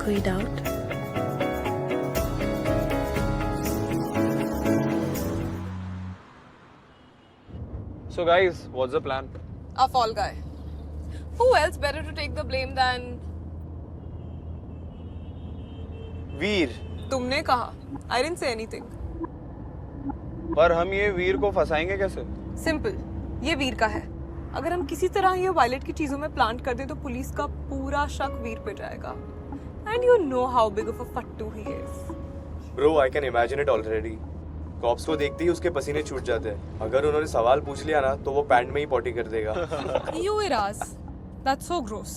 कोई doubt? So guys, what's the plan? A fall guy. Who else better to take the blame than वीर। तुमने कहा? I didn't say anything. पर हम ये वीर को फंसाएंगे कैसे? Simple. ये वीर का है. अगर हम किसी तरह ये वायलेट की चीजों में प्लांट कर दें तो पुलिस का पूरा शक वीर पे जाएगा. And you know how big of a fattu he is. Bro, I can imagine it already. Cops को देखते ही उसके पसीने छूट जाते हैं. अगर उन्होंने सवाल पूछ लिया ना तो वो पैंट में ही पॉटी कर देगा. You Iraz. That's so gross.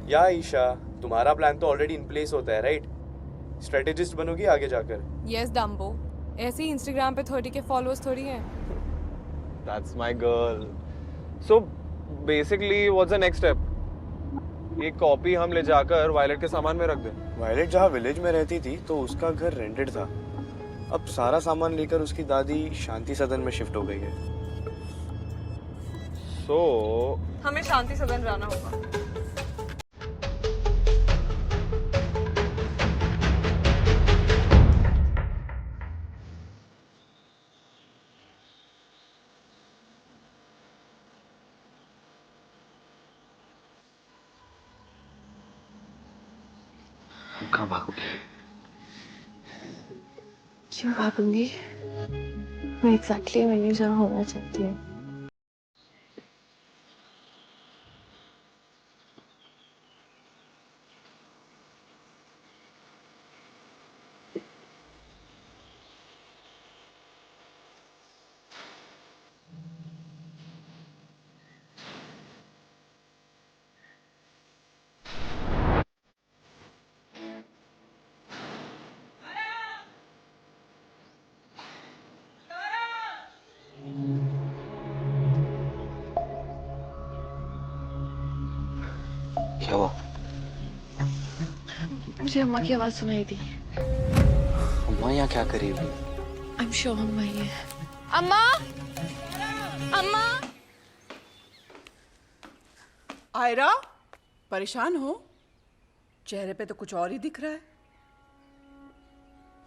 या ईशा, तुम्हारा प्लान तो ऑलरेडी इन प्लेस होता है, राइट? स्ट्रेटेजिस्ट बनोगी आगे जाकर. Yes, Dumbo. ऐसे ही Instagram पे 30 के फॉलोअर्स थोड़ी हैं. That's my girl. So basically, what's the next step? ये कॉपी हम ले जाकर वायलेट के सामान में रख दें. वायलेट जहाँ विलेज में रहती थी तो उसका घर रेंटेड था. अब सारा सामान लेकर उसकी दादी शांति सदन में शिफ्ट हो गई है. So हमें शांति सदन जाना होगा. कहाँ भागोगी? क्यों भागूंगी? मैं एग्जैक्टली वहीं जहाँ होना चाहती हूँ. क्या हुआ? मुझे अम्मा की आवाज सुनाई दी. अम्मा यहाँ क्या कर रही है? I'm sure अम्मा ही है. अम्मा! अम्मा! आयरा, परेशान हो? चेहरे पे तो कुछ और ही दिख रहा है.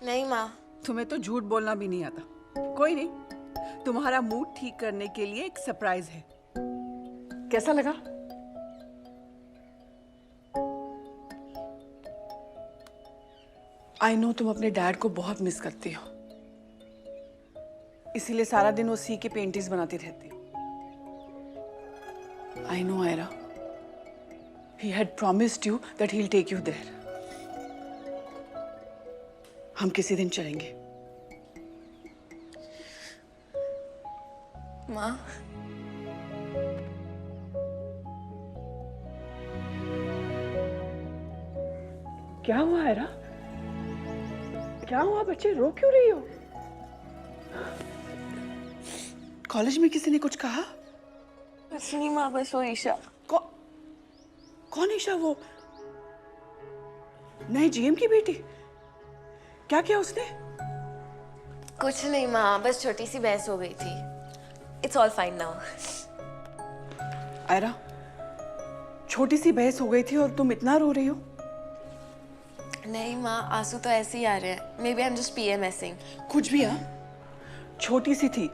नहीं माँ. तुम्हें तो झूठ बोलना भी नहीं आता. कोई नहीं, तुम्हारा मूड ठीक करने के लिए एक सरप्राइज है. कैसा लगा? आई नो तुम अपने डैड को बहुत मिस करती हो, इसीलिए सारा दिन वो सी के पेंटिंग्स बनाती रहती हो. I know Aira, he had promised you that he'll take you there. हम किसी दिन चलेंगे. माँ. क्या हुआ आयरा? क्या हुआ बच्चे, रो क्यों रही हो? कॉलेज में किसी ने कुछ कहा? बस नहीं माँ, बस वो ईशा. कौन ईशा? वो नए जीएम की बेटी? क्या किया उसने? कुछ नहीं माँ, बस छोटी सी बहस हो गई थी. It's all fine now. Ayra, छोटी सी बहस हो गई थी और तुम इतना रो रही हो? नहीं माँ, आंसू तो ऐसे ही आ रहे हैं. Maybe I'm just PMSing. कुछ भी. हाँ, छोटी सी थी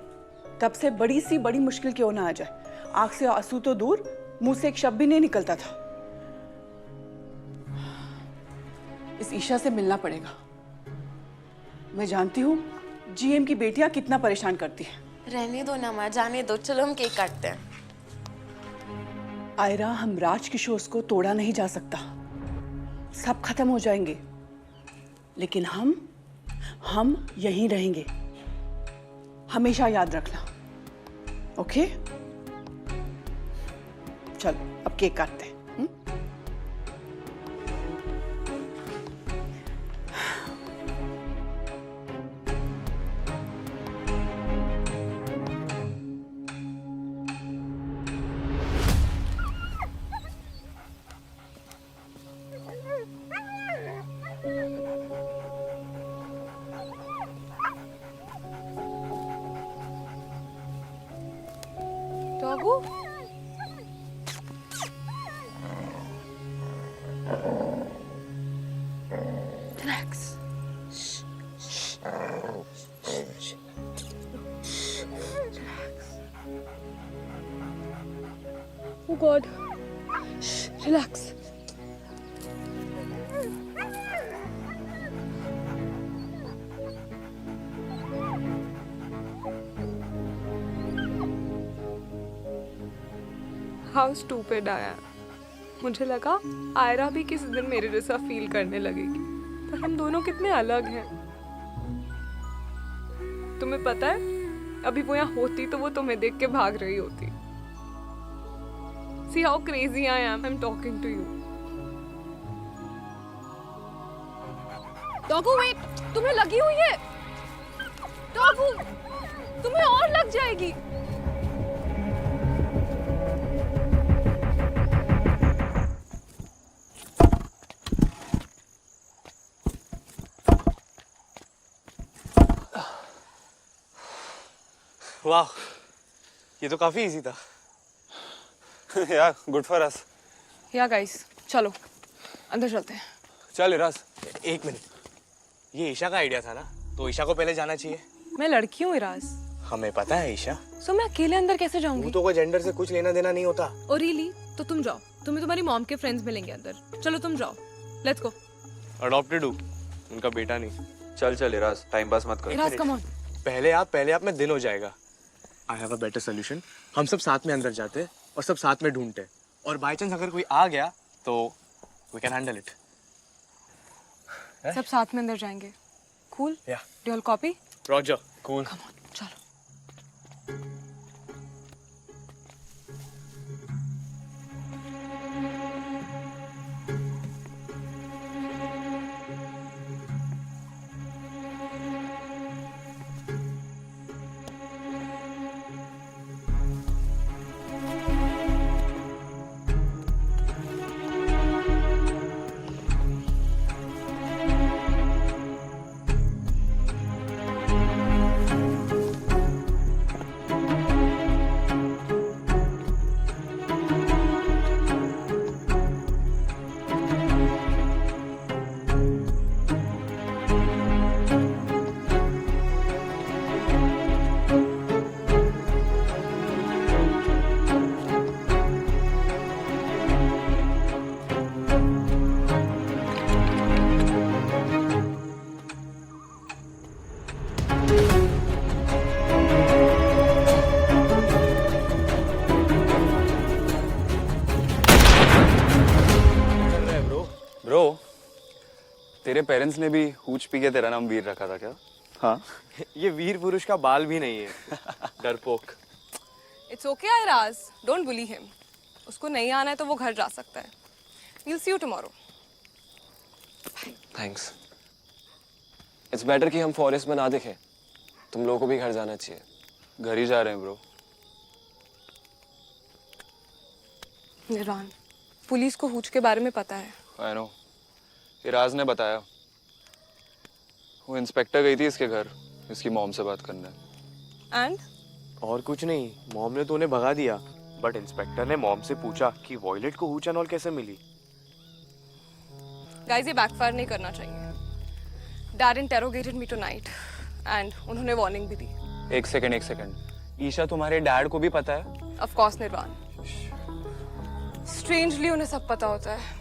तब से बड़ी सी बड़ी मुश्किल क्यों ना आ जाए. आंख से आंसू तो दूर, मुंह से एक शब्द भी नहीं निकलता था. इस ईशा से मिलना पड़ेगा. मैं जानती हूँ जीएम की बेटियां कितना परेशान करती हैं. रहने दो ना माँ, जाने दो. चलो हम केक काटते हैं. आयरा, हम राज किशोर को तोड़ा नहीं जा सकता. सब खत्म हो जाएंगे, लेकिन हम यहीं रहेंगे. हमेशा याद रखना. ओके? चलो अब केक काटते हैं. डॉगू? Relax. Oh God. Shh, relax. How stupid I am. मुझे लगा आयरा भी किसी दिन मेरे जैसा फील करने लगेगी, पर हम दोनों कितने अलग हैं. तुम्हें पता है, अभी वो यहाँ होती तो वो तुम्हें देख के भाग रही होती. See how crazy I am. I'm talking to you. Doggo, wait. तुम्हें लगी हुई है. Doggo, तुम्हें और लग जाएगी. वाह, ये तो काफी इजी था. यार, गुड फॉर अस. या गाइस, चलो अंदर चलते हैं. चल इराज. एक मिनट, ये ईशा का आइडिया था ना, तो ईशा को पहले जाना चाहिए. मैं लड़की हूँ इराज. हमें पता है ईशा. सो मैं अकेले अंदर कैसे जाऊंगी? तो कोई जेंडर से कुछ लेना देना नहीं होता. Oh really? तो तुम जाओ, तुम्हें तुम्हारी मॉम के फ्रेंड्स मिलेंगे अंदर. चलो तुम जाओ. Let's go. अडॉप्टेड हूँ, उनका बेटा नहीं. चल चल इराज, टाइम पास मत कर. Ira's come on. पहले आप में दिन हो जाएगा. I have a better solution. हम सब साथ में अंदर जाते और सब साथ में ढूंढते, और बाय चांस अगर कोई आ गया तो वी कैन हैंडल इट. सब साथ में अंदर जाएंगे. कूल? या do all copy? Roger. Cool. Come on, चलो. ब्रो, तेरे पेरेंट्स ने भी हूच पी के तेरा नाम वीर रखा था क्या? हाँ. ये वीर पुरुष का बाल भी नहीं है. डरपोक. It's okay Airaj, don't bully him. उसको नहीं आना है तो वो घर जा सकता है. We'll see you tomorrow. Thanks. It's better कि हम फॉरेस्ट में ना दिखें. तुम लोगों को भी घर जाना चाहिए. घर ही जा रहे हैं ब्रो. निर्वाण, पुलिस को हूच के बारे में पता है. I know. इराज ने बताया. वो इंस्पेक्टर गई थी इसके घर, इसकी मॉम से बात करने. एंड? और कुछ नहीं, मॉम ने तो उन्हें भगा दिया, बट इंस्पेक्टर ने मॉम से पूछा कि वॉयलेट को हूच एंड ऑल कैसे मिली. गाइस, ये बैकफायर नहीं करना चाहिए. Dad interrogated me tonight and उन्होंने वार्निंग भी दी. एक सेकंड. ईशा तुम्हारे डैड को भी पता है? ऑफ कोर्स निर्वाण. स्ट्रेंजली उन्हें सब पता होता है.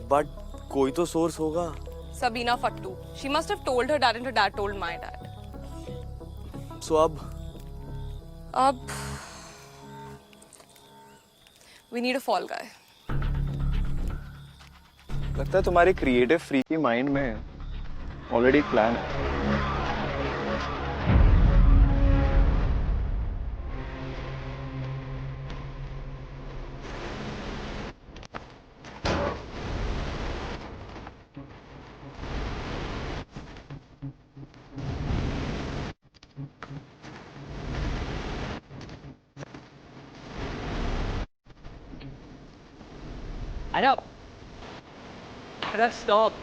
बट कोई to source होगा. Sabina Fattu. She must have told her dad and her dad told my dad. So अब we need a fall guy. लगता है तुम्हारे क्रिएटिव फ्री की माइंड में ऑलरेडी प्लान है. Aira, Aira, stop.